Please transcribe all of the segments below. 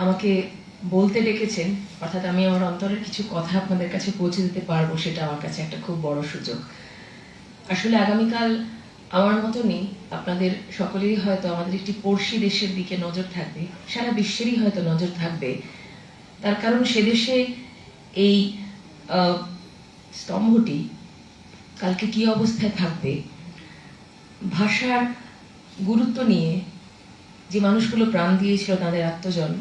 আমাকে বলতে ডেকেছেন, অর্থাৎ আমি আমার অন্তরের কিছু কথা আপনাদের কাছে পৌঁছে দিতে পারবো, সেটা আমার কাছে একটা খুব বড় সুযোগ। আসলে আগামীকাল আমার মতনই আপনাদের সকলেরই হয়তো আমাদের একটি পড়শি দেশের দিকে নজর থাকবে, সারা বিশ্বেরই হয়তো নজর থাকবে। তার কারণ সে দেশে এই স্তম্ভটি কালকে কি অবস্থায় থাকবে, ভাষার গুরুত্ব নিয়ে যে মানুষগুলো প্রাণ দিয়েছিল তাদের আত্মজন,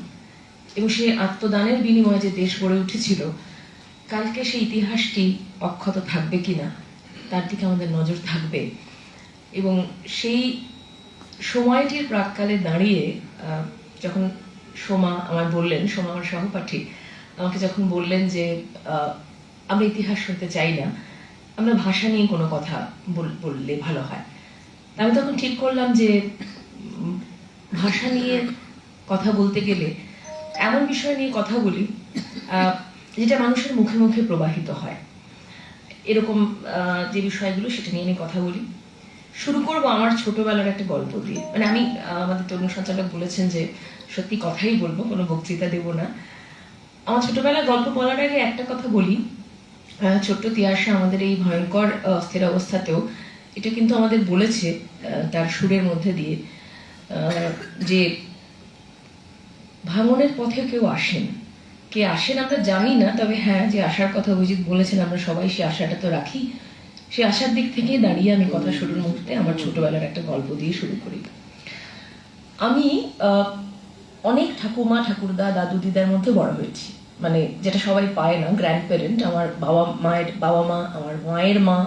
এবং সেই আত্মদানের বিনিময়ে যে দেশ গড়ে উঠেছিল, কালকে সেই ইতিহাসটি অক্ষত থাকবে কিনা তার দিকে আমাদের নজর থাকবে। এবং সেই সময়টির প্রাক্কালে দাঁড়িয়ে যখন সোমা আমার সহপাঠী আমাকে যখন বললেন যে আমরা ইতিহাস শুনতে চাই না, আমরা ভাষা নিয়ে কোনো কথা বললে ভালো হয়, আমি তখন ঠিক করলাম যে ভাষা নিয়ে কথা বলতে গেলে এমন বিষয় নিয়ে কথা বলি যেটা মানুষের মুখে মুখে প্রবাহিত হয়, এরকম যে বিষয়গুলো সেটা নিয়ে আমি কথা বলি। শুরু করব আমার ছোটবেলার একটা গল্প দিয়ে। মানে আমি আমাদের তরুণ সঞ্চালক বলেছেন যে সত্যি কথাই বলবো, কোনো বক্তৃতা দেব না। আমার ছোটবেলার গল্প বলার আগে একটা কথা বলি, ছোট্ট তিয়াশা আমাদের এই ভয়ঙ্কর অস্থির অবস্থাতেও এটা কিন্তু আমাদের বলেছে তার সুরের মধ্যে দিয়ে যে ভাঙনের পথে কেউ আসেন, কে আসেন আমরা জানি না, তবে হ্যাঁ যে আশার কথা অভিজিৎ বলেছেন আমরা সবাই সে আশাটা তো রাখি। সে আশার দিক থেকে দাঁড়িয়ে আমি কথা শুরুর মুহূর্তে আমার ছোটবেলার একটা গল্প দিয়ে শুরু করি। আমি অনেক ঠাকুমা ঠাকুরদা দাদু দিদার মধ্যে বড় হয়েছি, মানে যেটা সবাই পায় না, গ্র্যান্ড প্যারেন্ট। আমার বাবা মা, আমার মায়ের মা,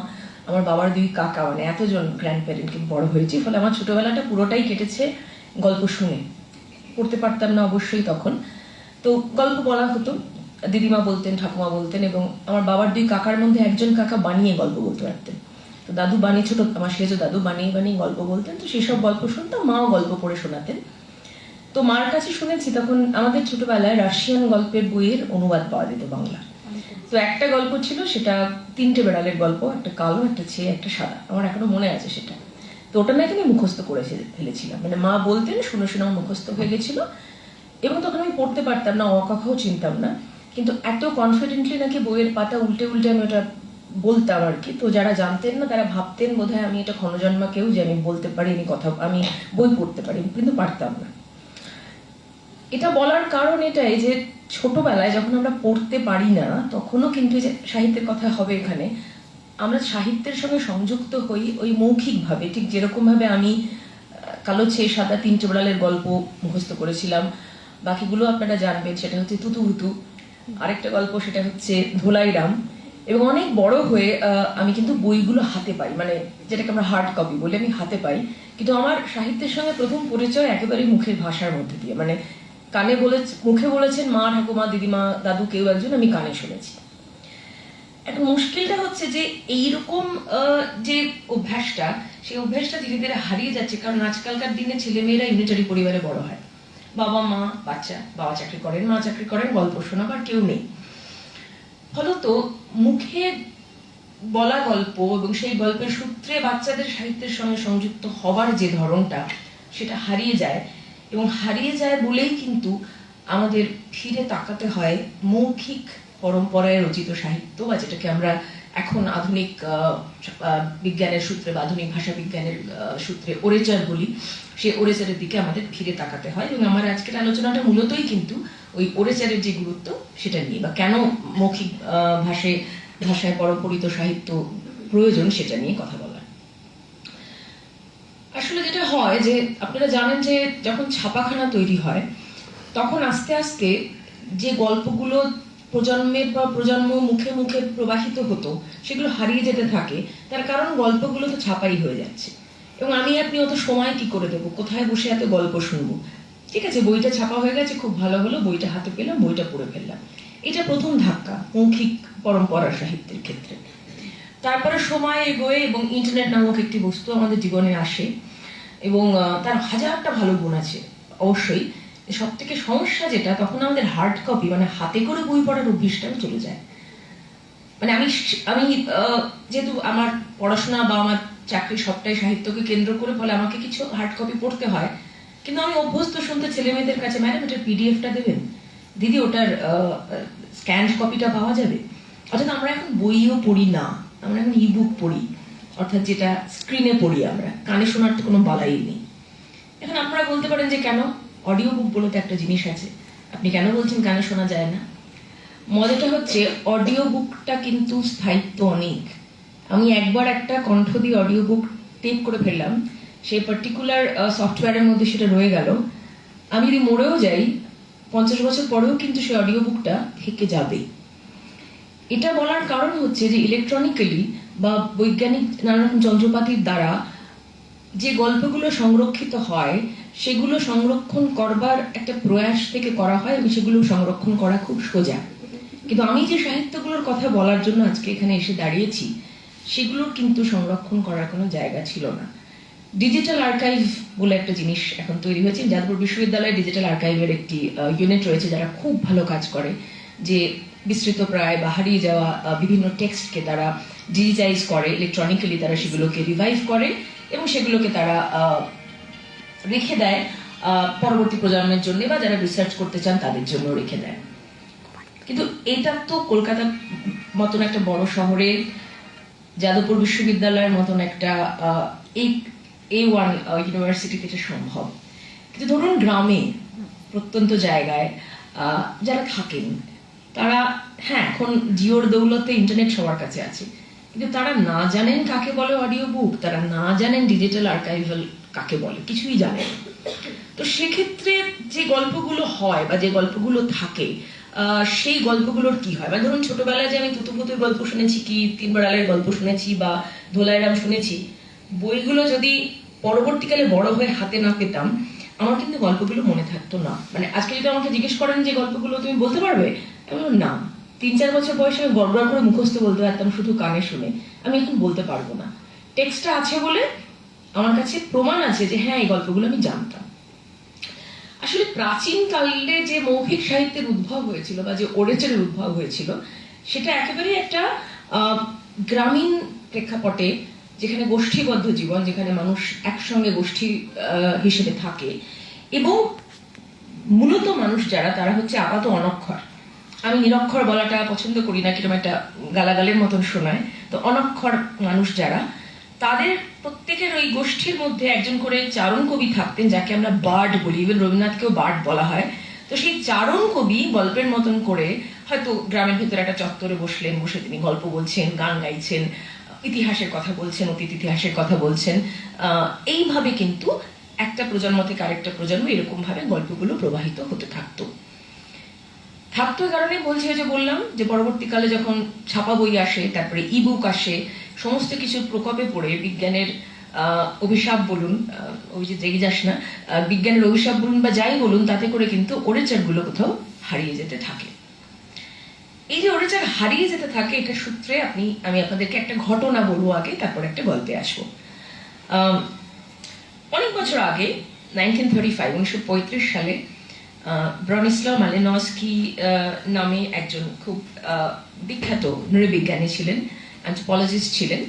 আমার বাবার দুই কাকা, মানে এতজন গ্র্যান্ড প্যারেন্টকে বড় হয়েছি। ফলে আমার ছোটবেলাটা পুরোটাই কেটেছে গল্প শুনে। পড়তে পারতাম না অবশ্যই তখন, তো গল্প বলা হতো, দিদিমা বলতেন, ঠাকুমা বলতেন, এবং আমার বাবার দুই কাকার মধ্যে একজন কাকা বানিয়ে গল্প বলতে পারতেন। তো দাদু বানিয়ে, ছোট আমার সেজো দাদু বানিয়ে বানিয়ে গল্প বলতেন, তো সেসব গল্প শুনতাম, মাও গল্প পড়ে শোনাতেন। তো মার কাছে শুনেছি তখন আমাদের ছোটবেলায় রাশিয়ান গল্পের বইয়ের অনুবাদ পাওয়া যেত বাংলা। তো একটা গল্প ছিল, সেটা তিনটে বেড়ালের গল্প, একটা কালো, একটা ছেয়ে, একটা সাদা। আমার এখনো মনে আছে সেটা। তো ওটা নাকি আমি মুখস্থ করে ফেলেছিলাম, মানে মা বলতেন শুনে শুনে আমার মুখস্থ হয়ে গেছিল। এবং তখন আমি পড়তে পারতাম না, অকাখাও চিনতাম না, কিন্তু এত কনফিডেন্টলি নাকি বইয়ের পাতা উল্টে উল্টে আমি ওটা বলতাম আর কি। তো যারা জানতেন না তারা ভাবতেন বোধহয় আমি এটা ক্ষণজন্মা কেউ, যে আমি বলতে পারি, আমি বই পড়তে পারি, কিন্তু পারতাম না। এটা বলার কারণ এটাই যে ছোটবেলায় যখন আমরা পড়তে পারি না, তখনও কিন্তু যে সাহিত্যের কথা হবে এখানে, আমরা সাহিত্যের সঙ্গে সংযুক্ত হই ওই মৌখিকভাবে, ঠিক যেরকম ভাবে আমি কালো ছেয়ে সাদা তিনটে বেড়ালের গল্প মুখস্থ করেছিলাম। বাকিগুলো আপনারা জানবেন, সেটা হচ্ছে তুতুভুতু, আরেকটা গল্প সেটা হচ্ছে ধোলাইরাম। এবং অনেক বড় হয়ে আমি কিন্তু বইগুলো হাতে পাই, মানে যেটাকে আমরা হার্ড কপি বলে আমি হাতে পাই। কিন্তু আমার সাহিত্যের সঙ্গে প্রথম পরিচয় একেবারে মুখের ভাষার মধ্যে দিয়ে, মানে মুখে বলেছেন মা, ঠাকুমা, দিদিমা, দাদু, কেউ একজন, আমি কানে শুনেছি। একটা মুশকিলটা হচ্ছে যে এইরকম যে অভ্যাসটা, সেই অভ্যাসটা ধীরে ধীরে হারিয়ে যাচ্ছে, কারণ আজকালকার দিনে ছেলেমেয়েরা ইউনিটারি পরিবারে বড় হয়, বাবা মা বাচ্চা, বাবা চাকরি করেন, মা চাকরি করেন, গল্প শোনাবার কেউ নেই। ফলত মুখে বলা গল্প এবং সেই গল্পের সূত্রে বাচ্চাদের সাহিত্যের সঙ্গে সংযুক্ত হবার যে ধরনটা, সেটা হারিয়ে যায়। এবং হারিয়ে যায় বলেই কিন্তু আমাদের ফিরে তাকাতে হয় মৌখিক পরম্পরায় রচিত সাহিত্য, বা যেটাকে আমরা এখন আধুনিক বিজ্ঞানের সূত্রে বা আধুনিক ভাষা বিজ্ঞানের সূত্রে ওরেচার বলি, সেই ওরেচারের দিকে আমাদের ফিরে তাকাতে হয়। এবং আমার আজকের আলোচনাটা মূলতই কিন্তু ওই ওরেচারের যে গুরুত্ব সেটা নিয়ে, বা কেন মৌখিক ভাষায় পরপরিত সাহিত্য প্রয়োজন সেটা নিয়ে কথা বলা। আসলে যেটা হয় যে আপনারা জানেন যে যখন ছাপাখানা তৈরি হয়, তখন আস্তে আস্তে যে গল্পগুলো প্রজন্মের পর প্রজন্ম মুখে মুখে প্রবাহিত হতো, সেগুলো হারিয়ে যেতে থাকে। তার কারণ গল্পগুলো তো ছাপাই হয়ে যাচ্ছে, এবং আপনি অত সময় কি করে দেবো, কোথায় বসে এত গল্প শুনবো। ঠিক আছে, বইটা ছাপা হয়ে গেছে, খুব ভালো হলো, বইটা হাতে পেলাম, বইটা পড়ে ফেললাম। এটা প্রথম ধাক্কা মৌখিক পরম্পরা সাহিত্যের ক্ষেত্রে। তারপরে সময় এগোয় এবং ইন্টারনেট নামক একটি বস্তু আমাদের জীবনে আসে, এবং তার হাজারটা ভালো গুণ আছে অবশ্যই। সব থেকে সমস্যা যেটা, তখন আমাদের হার্ড কপি, মানে হাতে করে বই পড়ার অভ্যেসটাও চলে যায়। মানে আমি যেহেতু আমার পড়াশোনা বা আমার চাকরি সবটাই সাহিত্যকে কেন্দ্র করে, ফলে আমাকে কিছু হার্ড কপি পড়তে হয়। কিন্তু আমি অভ্যস্ত শুনতে ছেলে মেয়েদের কাছে, ম্যাডাম এটার পিডিএফটা দেবেন, দিদি ওটার স্ক্যান্ড কপিটা পাওয়া যাবে। অর্থাৎ আমরা এখন বইও পড়ি না, আমরা এখন ইবুক পড়ি, অর্থাৎ যেটা স্ক্রিনে পড়ি, আমরা কানে শোনার তো কোনো বালাই নেই। এখন আপনারা বলতে পারেন যে কেন, অডিও বুক বলে তো একটা জিনিস আছে, আপনি কেন বলছেন কানে শোনা যায় না? মজাটা হচ্ছে অডিও বুকটা কিন্তু স্থায়িত্ব অনেক। আমি একবার একটা কণ্ঠ দিয়ে অডিও বুক টেপ করে ফেললাম, সেই পার্টিকুলার সফটওয়্যারের মধ্যে সেটা রয়ে গেল। আমি যদি মরেও যাই 50 বছর পরেও কিন্তু সেই অডিও বুকটা থেকে যাবে। এটা বলার কারণ হচ্ছে যে ইলেকট্রনিক্যালি বা বৈজ্ঞানিক নানা রকম যন্ত্রপাতির দ্বারা যে গল্পগুলো সংরক্ষিত হয় সেগুলো সংরক্ষণ করবার একটা প্রয়াস থেকে করা হয় এবং সেগুলো সংরক্ষণ করা খুব সোজা। কিন্তু আমি যে সাহিত্যগুলোর কথা বলার জন্য আজকে এখানে এসে দাঁড়িয়েছি সেগুলোর কিন্তু সংরক্ষণ করার কোনো জায়গা ছিল না। ডিজিটাল আর্কাইভ বলে একটা জিনিস এখন তৈরি হয়েছে। যাদবপুর বিশ্ববিদ্যালয়ে ডিজিটাল আর্কাইভের একটি ইউনিট রয়েছে যারা খুব ভালো কাজ করে, যে বিস্তৃত প্রায় বা হারিয়ে যাওয়া বিভিন্ন টেক্সটকে তারা ডিজিটাইজ করে, ইলেকট্রনিক্যালি তারা সেগুলোকে রিভাইভ করে এবং সেগুলোকে তারা রেখে দেয় পরবর্তী প্রজন্মের জন্য বা যারা রিসার্চ করতে চান তাদের জন্য রেখে দেয়। কিন্তু এটা তো কলকাতার মতন একটা বড় শহরে, যাদবপুর বিশ্ববিদ্যালয়ের মতন একটা A1 ইউনিভার্সিটিতে এটা সম্ভব। কিন্তু ধরুন গ্রামে প্রত্যন্ত জায়গায় যারা থাকেন তারা, হ্যাঁ এখন জিওর দৌলতে ইন্টারনেট সবার কাছে আছে, কিন্তু তারা না জানেন কাকে বলে অডিও বুক, তারা না জানেন ডিজিটাল আর্কাইভাল কাকে বলে, কিছুই জানেন। তো সেক্ষেত্রে যে গল্পগুলো হয় বা যে গল্পগুলো থাকে সেই গল্পগুলোর কি হয়, বা ধরুন ছোটবেলায় যে আমি তুতুপুতুর গল্প শুনেছি কি তিনবার আলের গল্প শুনেছি বা ধোলাইরাম শুনেছি, বইগুলো যদি পরবর্তীকালে বড় হয়ে হাতে না পেতাম আমার কিন্তু গল্পগুলো মনে থাকতো না। মানে আজকে যদি আমাকে জিজ্ঞেস করেন যে গল্পগুলো তুমি বলতে পারবে, আমি বললাম না। 3-4 বছর বয়সে আমি গড়গড় করে মুখস্থ বলতে পারতাম শুধু কানে শুনে, আমি এখন বলতে পারবো না। টেক্সটটা আছে বলে আমার কাছে প্রমাণ আছে যে হ্যাঁ এই গল্পগুলো আমি জানতাম। আসলে প্রাচীন কালে যে মৌখিক সাহিত্যের উদ্ভব হয়েছিল বা যে ওরেচারের উদ্ভব হয়েছিল সেটা একেবারেই একটা গ্রামীণ প্রেক্ষাপটে, যেখানে গোষ্ঠীবদ্ধ জীবন, যেখানে মানুষ একসঙ্গে গোষ্ঠী হিসেবে থাকে এবং মূলত মানুষ যারা তারা হচ্ছে আপাত অনক্ষর। আমি নিরক্ষর বলাটা পছন্দ করি না, কিরকম একটা গালাগালের মতন শোনায়। তো অনক্ষর মানুষ যারা, তাদের প্রত্যেকের ওই গোষ্ঠীর মধ্যে একজন করে চারণ কবি থাকতেন, যাকে আমরা বার্ড বলি, ইভেন রবীন্দ্রনাথকেও বার্ড বলা হয়। তো সেই চারণ কবি গল্পের মতন করে হয়তো গ্রামের ভেতরে একটা চত্বরে বসলেন, বসে তিনি গল্প বলছেন, গান গাইছেন, ইতিহাসের কথা বলছেন, অতীত ইতিহাসের কথা বলছেন। এইভাবে কিন্তু একটা প্রজন্ম থেকে আরেকটা প্রজন্ম এরকম ভাবে গল্পগুলো প্রবাহিত হতে থাকতো। কারণে বলছি, যে বললাম যে পরবর্তীকালে যখন ছাপা বই আসে, তারপরে ইবুক আসে, সমস্ত কিছু প্রকোপে পড়ে বিজ্ঞানের অভিশাপ বলুন, ওই যে জেগে যাস না, বিজ্ঞানের অভিশাপ বলুন বা যাই বলুন, তাতে করে কিন্তু ওরেচার গুলো কোথাও হারিয়ে যেতে থাকে। এই যে ওরেচার হারিয়ে যেতে থাকে, এটা সূত্রে আমি আপনাদেরকে একটা ঘটনা বলবো আগে, তারপর একটা গল্পে আসবো। অনেক বছর আগে 1935 সালে ব্রনিস্লাও মালিনস্কি নামে একজন খুব বিখ্যাত নৃবিজ্ঞানী ছিলেন, অ্যানথ্রোপোলজিস্ট ছিলেন।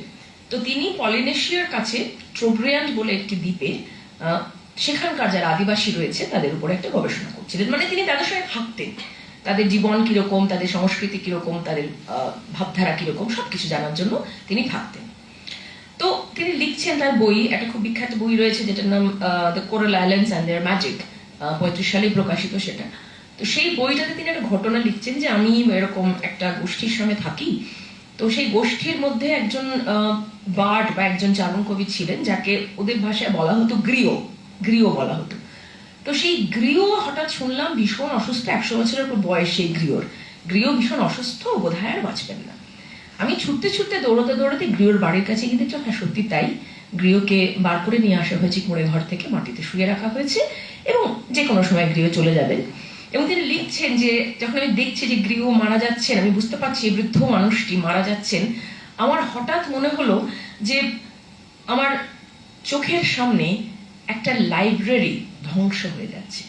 তো তিনি পলিনেশিয়ার কাছে ট্রোব্রিয়ান্ট বলে একটি দ্বীপে সেখানকার যারা আদিবাসী রয়েছে তাদের উপর একটা গবেষণা করছিলেন। মানে তিনি তাদের সঙ্গে থাকতেন, তাদের জীবন কিরকম, তাদের সংস্কৃতি কিরকম, তাদের ভাবধারা কিরকম, সবকিছু জানার জন্য তিনি থাকতেন। তো তিনি লিখছেন তার বই, একটা খুব বিখ্যাত বই রয়েছে যেটার নাম the coral islands and their magic, 35 সালে প্রকাশিত সেটা। তো সেই বইটাতে তিনি একটা ঘটনা লিখছেন যে আমি এরকম একটা গোষ্ঠীর সঙ্গে থাকি, তো সেই গোষ্ঠীর মধ্যে একজন বার্ড বা একজন চারণ কবি ছিলেন, যাকে ওদের ভাষায় বলা হতো গ্রিও বলা হতো। তো সেই গ্রিও হঠাৎ শুনলাম ভীষণ অসুস্থ, 100 বছরের উপর বয়স সেই গ্রিও ভীষণ অসুস্থ, বোধহয় আর বাঁচবেন না। আমি ছুটতে ছুটতে দৌড়াতে গ্রিওর বাড়ির কাছে গিয়ে দেখলাম হ্যাঁ সত্যি তাই, গ্রিওকে বার করে নিয়ে আসা হয়েছে কুঁড়ে ঘর থেকে, মাটিতে শুয়ে রাখা হয়েছে এবং যে কোনো সময় গ্রিও চলে যাবেন। এবং তিনি লিখছেন যে যখন আমি দেখছি যে গ্রিও মারা যাচ্ছেন, আমি বুঝতে পারছি এই বৃদ্ধ মানুষটি মারা যাচ্ছেন, আমার হঠাৎ মনে হলো যে আমার চোখের সামনে একটা লাইব্রেরি ধ্বংস হয়ে যাচ্ছে।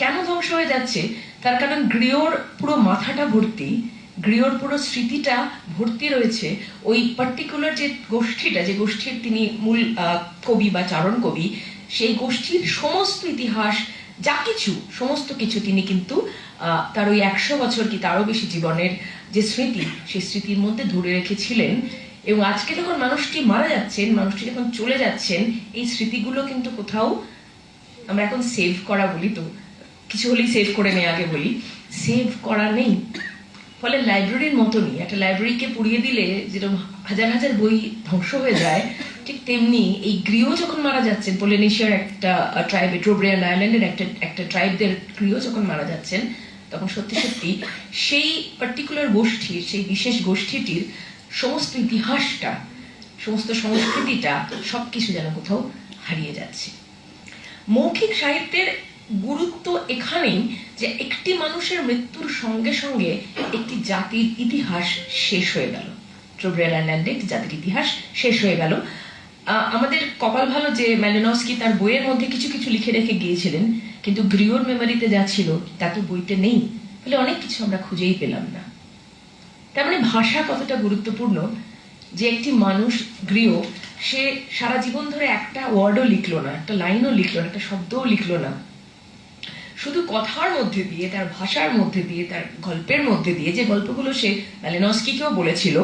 কেন ধ্বংস হয়ে যাচ্ছে? তার কারণ গ্রিওর পুরো মাথাটা ভর্তি, গ্রিওর পুরো স্মৃতিটা ভর্তি রয়েছে ওই পার্টিকুলার যে গোষ্ঠীটা, যে গোষ্ঠীর তিনি মূল কবি বা চারণ কবি, সেই গোষ্ঠীর সমস্ত ইতিহাস, যা কিছু, সমস্ত কিছু তিনি কিন্তু তার ওই 100 বছর কি তারও বেশি জীবনের যে স্মৃতি, সেই স্মৃতির মধ্যে ধরে রেখেছিলেন। এবং আজকে যখন মানুষটি মারা যাচ্ছেন, মানুষটি যখন চলে যাচ্ছেন, এই স্মৃতিগুলো কিন্তু কোথাও, আমরা এখন সেভ করা বলি, তো কিছু হলেই সেভ করে নেই, আগে বলি সেভ করা নেই। ফলে লাইব্রেরির মতনই, একটা লাইব্রেরিকে পুড়িয়ে দিলে যেরকম হাজার হাজার বই ধ্বংস হয়ে যায়, ঠিক তেমনি এই গৃহ যখন মারা যাচ্ছেন, পলিনেশিয়ার একটা ট্রাইব, ট্রোব্রিয়ান আইল্যান্ডের একটা ট্রাইবদের গৃহ যখন মারা যাচ্ছেন, তখন সত্যি সত্যি সেই পার্টিকুলার গোষ্ঠীর, সেই বিশেষ গোষ্ঠীটির সমস্ত ইতিহাসটা, সমস্ত সংস্কৃতিটা, সবকিছু যেন কোথাও হারিয়ে যাচ্ছে। মৌখিক সাহিত্যের গুরুত্ব এখানেই যে একটি মানুষের মৃত্যুর সঙ্গে সঙ্গে একটি জাতির ইতিহাস শেষ হয়ে গেল। ট্রোব্রিয়ান আইল্যান্ডে একটি জাতির ইতিহাস শেষ হয়ে গেল। আমাদের কপাল ভালো যে ম্যালিনস্কি তার বইয়ের মধ্যে কিছু কিছু লিখে রেখে গিয়েছিলেন, কিন্তু গ্রিওর মেমোরিতে যা ছিল তা তো বইতে নেই, ফলে অনেক কিছু আমরা খুঁজেই পেলাম না। তার মানে ভাষা কতটা গুরুত্বপূর্ণ, যে একটি মানুষ গ্রিও, সে সারা জীবন ধরে একটা ওয়ার্ডও লিখলো না, একটা লাইনও লিখলো না, একটা শব্দও লিখলো না, শুধু কথার মধ্যে দিয়ে, তার ভাষার মধ্যে দিয়ে, তার গল্পের মধ্যে দিয়ে, যে গল্পগুলো সে ম্যালিনস্কিকেও বলেছিল,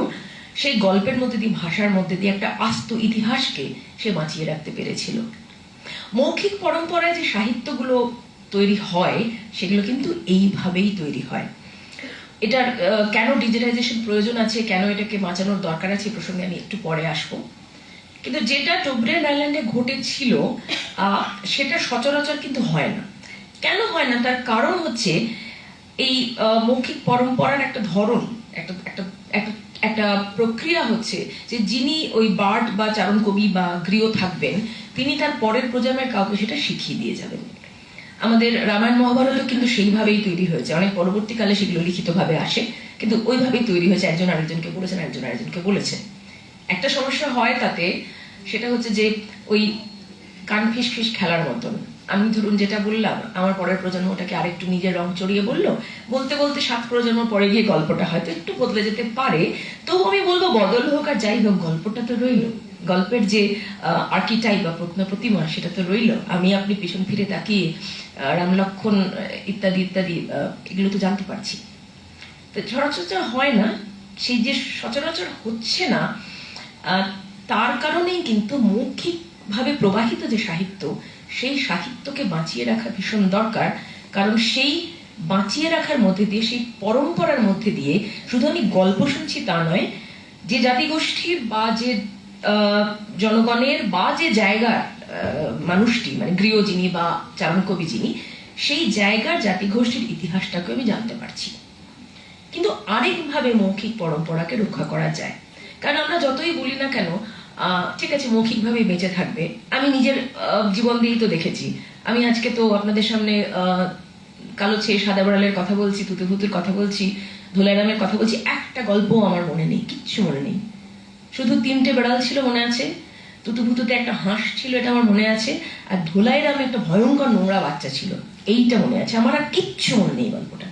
সেই গল্পের মধ্যে দিয়ে, ভাষার মধ্যে দিয়ে একটা আস্ত ইতিহাসকে সে বাঁচিয়ে রাখতে পেরেছিল। মৌখিক পরম্পরায় যে সাহিত্যগুলো তৈরি হয়, সেগুলো কিন্তু এইভাবেই তৈরি হয়। এটার কেন ডিজিটাইজেশন প্রয়োজন আছে, কেন এটাকে বাঁচানোর দরকার আছে, প্রসঙ্গে আমি একটু পরে আসবো। কিন্তু যেটা ট্রোব্রিয়ান আইল্যান্ডে ঘটেছিল, সেটা সচরাচর কিন্তু হয় না। কেন হয় না, তার কারণ হচ্ছে এই মৌখিক পরম্পরার একটা ধরন, একটা একটা একটা একটা প্রক্রিয়া হচ্ছে যে যিনি ওই বার্ড বা চারণ কবি বা গৃহ থাকবেন, তিনি তার পরের প্রজন্মের কাউকে সেটা শিখিয়ে দিয়ে যাবেন। আমাদের রামায়ণ মহাভারতও কিন্তু সেইভাবেই তৈরি হয়েছে, অনেক পরবর্তীকালে সেগুলো লিখিতভাবে আসে, কিন্তু ওইভাবেই তৈরি হয়েছে, একজন আরেকজনকে বলেছেন, একজন আরেকজনকে বলেছেন। একটা সমস্যা হয় তাতে, সেটা হচ্ছে যে ওই কান ফিস খেলার মতন, আমি ধরুন যেটা বললাম, আমার পরের প্রজন্ম ওটাকে আরেকটু নিজের রং চড়িয়ে বললো, বলতে বলতে 7 প্রজন্ম পরে গিয়ে গল্পটা হয়তো একটু বদলে যেতে পারে। তবু আমি বলবো বদল হোক আর যাই হোক, গল্পটা তো রইল, গল্পের যে আর্কিটাইপ বা প্রতিমা, সেটা তো রইল। আমি আপনি পিছন ফিরে তাকিয়ে রাম লক্ষণ ইত্যাদি ইত্যাদি এগুলো তো জানতে পারছি। তো সচরাচর হয় না, সেই যে সচরাচর হচ্ছে না, তার কারণেই কিন্তু মৌখিকভাবে প্রবাহিত যে সাহিত্য, সেই সাহিত্যকে বাঁচিয়ে রাখা ভীষণ দরকার। কারণ সেই বাঁচিয়ে রাখার মধ্যে দিয়ে, সেই পরম্পরার মধ্যে দিয়ে শুধু আমি গল্প শুনছি তা নয়, যে জাতিগোষ্ঠীর বা যে জনগণের বা যে জায়গার মানুষটি, মানে গৃহ যিনি বা চারণ কবি যিনি, সেই জায়গার জাতিগোষ্ঠীর ইতিহাসটাকে আমি জানতে পারছি। কিন্তু আরেকভাবে মৌখিক পরম্পরাকে রক্ষা করা যায়। কারণ আমরা যতই বলি না কেন, ঠিক আছে মৌখিকভাবেই বেঁচে থাকবে, আমি নিজের জীবন দিয়েই তো দেখেছি। আমি আজকে তো আপনাদের সামনে কালো ছেয়ে সাদা বেড়ালের কথা বলছি, তুতুভুতুর কথা বলছি, ধুলাইরামের কথা বলছি, একটা গল্পও আমার মনে নেই, কিচ্ছু মনে নেই। শুধু 3টে বেড়াল ছিল মনে আছে, তুতুভুতুতে একটা হাঁস ছিল, এটা আমার মনে আছে, আর ধুলাইরামে একটা ভয়ঙ্কর নোংরা বাচ্চা ছিল, এইটা মনে আছে। আমার আর কিচ্ছু মনে নেই গল্পটা।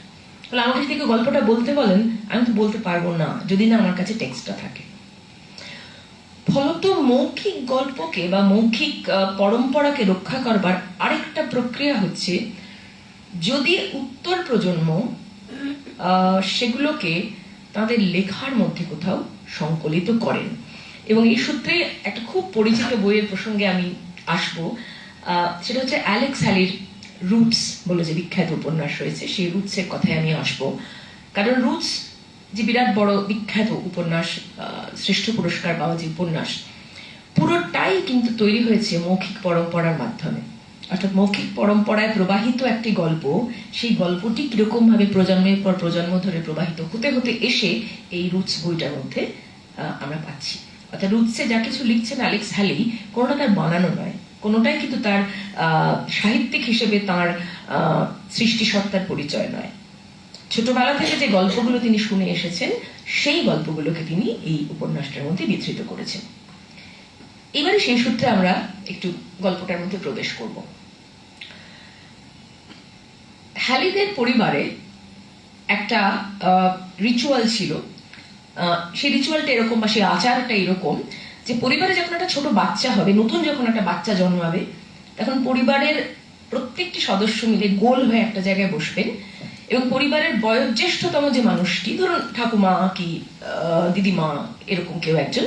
তাহলে আমাকে যদি গল্পটা বলতে বলেন, আমি তো বলতে পারবো না, যদি না আমার কাছে টেক্সটটা থাকে। ফলত মৌখিক গল্পকে বা মৌখিক পরম্পরাকে রক্ষা করবার আরেকটা প্রক্রিয়া হচ্ছে, যদি উত্তর প্রজন্ম সেগুলোকে তাদের লেখার মধ্যে কোথাও সংকলিত করেন। এবং এই সূত্রে একটা খুব পরিচিত বইয়ের প্রসঙ্গে আমি আসবো, সেটা হচ্ছে অ্যালেক্স হ্যালির রুটস বলে যে বিখ্যাত উপন্যাস রয়েছে, সেই রুটসের কথায় আমি আসবো। কারণ রুটস যে বিরাট বড় বিখ্যাত উপন্যাস, শ্রেষ্ঠ পুরস্কার পাওয়া যে উপন্যাস, পুরোটাই কিন্তু তৈরি হয়েছে মৌখিক পরম্পরার মাধ্যমে। অর্থাৎ মৌখিক পরম্পরায় প্রবাহিত একটি গল্প, সেই গল্পটি কিরকম ভাবে প্রজন্মের পর প্রজন্ম ধরে প্রবাহিত হতে হতে এসে এই রুটস বইটার মধ্যে আমরা পাচ্ছি। অর্থাৎ রুটসে যা কিছু লিখছেন অ্যালেক্স হ্যালি, কোনোটা তার বানানো নয়, কোনোটাই কিন্তু তার সাহিত্যিক হিসেবে তার সৃষ্টি সত্তার পরিচয় নয়। ছোটবেলা থেকে যে গল্পগুলো তিনি শুনে এসেছেন, সেই গল্পগুলোকে তিনি এই উপন্যাসটার মধ্যে বিধৃত করেছেন। এবারে সেই সূত্রে আমরা একটু গল্পটার মধ্যে প্রবেশ করব। হ্যালিদের পরিবারে একটা রিচুয়াল ছিল। সেই রিচুয়ালটা এরকম, বা সেই আচারটা এরকম, যে পরিবারে যখন একটা ছোট বাচ্চা হবে, নতুন যখন একটা বাচ্চা জন্মাবে, তখন পরিবারের প্রত্যেকটি সদস্য মিলে গোল হয়ে একটা জায়গায় বসবেন এবং পরিবারের বয়োজ্যেষ্ঠতম যে মানুষটি, ধরুন ঠাকুমা কি দিদিমা এরকম কেউ একজন,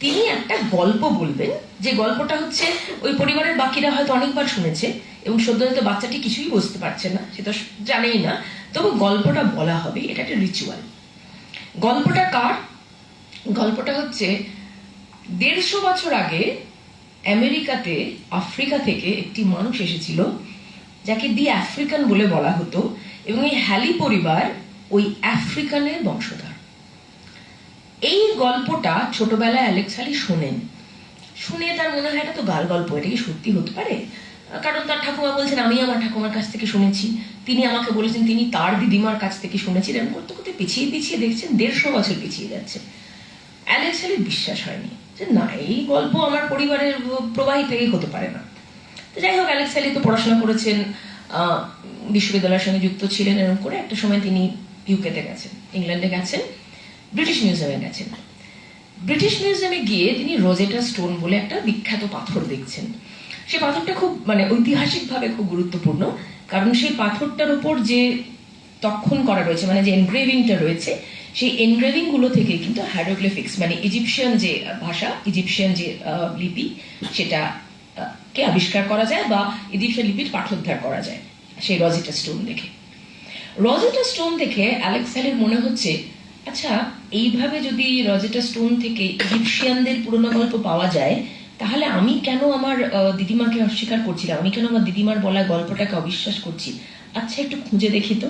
তিনি একটা গল্প বলবেন, যে গল্পটা হচ্ছে ওই পরিবারের বাকিরা হয়তো অনেকবার শুনেছে এবং সদ্যজাত বাচ্চাটি কিছুই বুঝতে পারছে না, সে তো জানেই না, তবু গল্পটা বলা হবে, এটা একটা রিচুয়াল। গল্পটা কার? গল্পটা হচ্ছে 150 বছর আগে আমেরিকাতে আফ্রিকা থেকে একটি মানুষ এসেছিল যাকে দি আফ্রিকান বলে বলা হতো, এবং এই হ্যালি পরিবার ওই আফ্রিকানের বংশধর। এই গল্পটা ছোটবেলায় অ্যালেক্স হ্যালি শোনেন, শুনে তার মনে হয় এটা তো গাল গল্প, এটা কি সত্যি হতে পারে? কারণ তার ঠাকুমা বলছেন আমি আমার ঠাকুমার কাছ থেকে শুনেছি, তিনি আমাকে বলেছেন তিনি তার দিদিমার কাছ থেকে শুনেছিলেন, করতে করতে পিছিয়ে পিছিয়ে দেখছেন 150 বছর পিছিয়ে যাচ্ছে। অ্যালেক্স হ্যালির বিশ্বাস হয়নি যে না, এই গল্প আমার পরিবারের প্রবাহী থেকে হতে পারে না। তো যাই হোক, অ্যালেক্স হ্যালি তো পড়াশোনা করেছেন, বিশ্ববিদ্যালয়ের সঙ্গে যুক্ত ছিলেন, এরকম করে একটা সময় তিনি ইউকেতে গেছেন, ইংল্যান্ডে গেছেন, ব্রিটিশ মিউজিয়ামে গেছেন। ব্রিটিশ মিউজিয়ামে গিয়ে তিনি রোজেটা স্টোন বলে একটা বিখ্যাত পাথর দেখছেন। সেই পাথরটা খুব ঐতিহাসিকভাবে খুব গুরুত্বপূর্ণ, কারণ সেই পাথরটার উপর যে তক্ষণ করা রয়েছে, যে এনগ্রেভিংটা রয়েছে, সেই এনগ্রেভিং গুলো থেকে কিন্তু হাইরোগ্লিফিক্স ইজিপশিয়ান যে ভাষা, ইজিপশিয়ান যে লিপি, সেটা কে আবিষ্কার করা যায় বা ইজিপশিয়ান লিপির পাঠোদ্ধার করা যায় সেই রোজেটা স্টোন দেখে। রোজেটা স্টোন দেখে অ্যালেক্স হ্যালির মনে হচ্ছে, আচ্ছা এইভাবে যদি রোজেটা স্টোন থেকে ইজিপশিয়ানদের পুরনো গল্প পাওয়া যায়, তাহলে আমি কেন আমার দিদিমাকে অস্বীকার করছিলাম, আমি কেন আমার দিদিমার বলা গল্পটাকে অবিশ্বাস করছি? আচ্ছা একটু খুঁজে দেখি তো।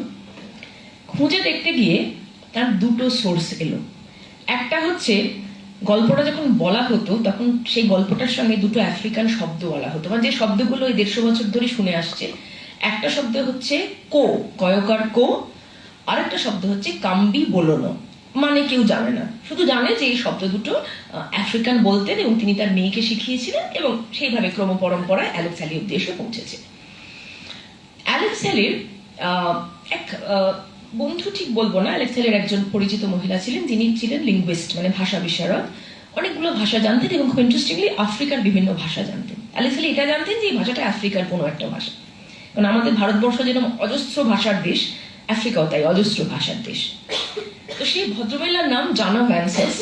খুঁজে দেখতে গিয়ে তার দুটো সোর্স এলো। একটা হচ্ছে গল্পটা যখন বলা হতো তখন সেই গল্পটার সঙ্গে দুটো আফ্রিকান শব্দ বলা হতো, যে শব্দগুলো ওই 150 বছর ধরে শুনে আসছে। একটা শব্দ হচ্ছে কো, কয়কার কো, আরেকটা শব্দ হচ্ছে কাম্বি বোলোনো, কেউ জানে না, শুধু জানে যে এই শব্দ দুটো আফ্রিকান বলতেন এবং তিনি তার মেয়েকে শিখিয়েছিলেন, এবং সেইভাবে ক্রম পরম্পরায় অ্যালেক্স হ্যালি অব্দি এসে পৌঁছেছে। অ্যালেক্স হ্যালির এক বন্ধু ঠিক বলবো না, অ্যালেক্স হ্যালির একজন পরিচিত মহিলা ছিলেন, যিনি ছিলেন লিঙ্গুইস্ট, ভাষা বিশারদ, অনেকগুলো ভাষা জানতেন এবং খুব ইন্টারেস্টিংলি আফ্রিকার বিভিন্ন ভাষা জানতেন। অ্যালেক্স হ্যালি এটা জানতেন যে এই ভাষাটা আফ্রিকার কোনো একটা ভাষা, কারণ আমাদের ভারতবর্ষ যেরকম অজস্র ভাষার দেশ, আফ্রিকাও তাই অজস্র ভাষার দেশ। তো সেই ভদ্রমহিলার নাম জানা ভ্যানসেস।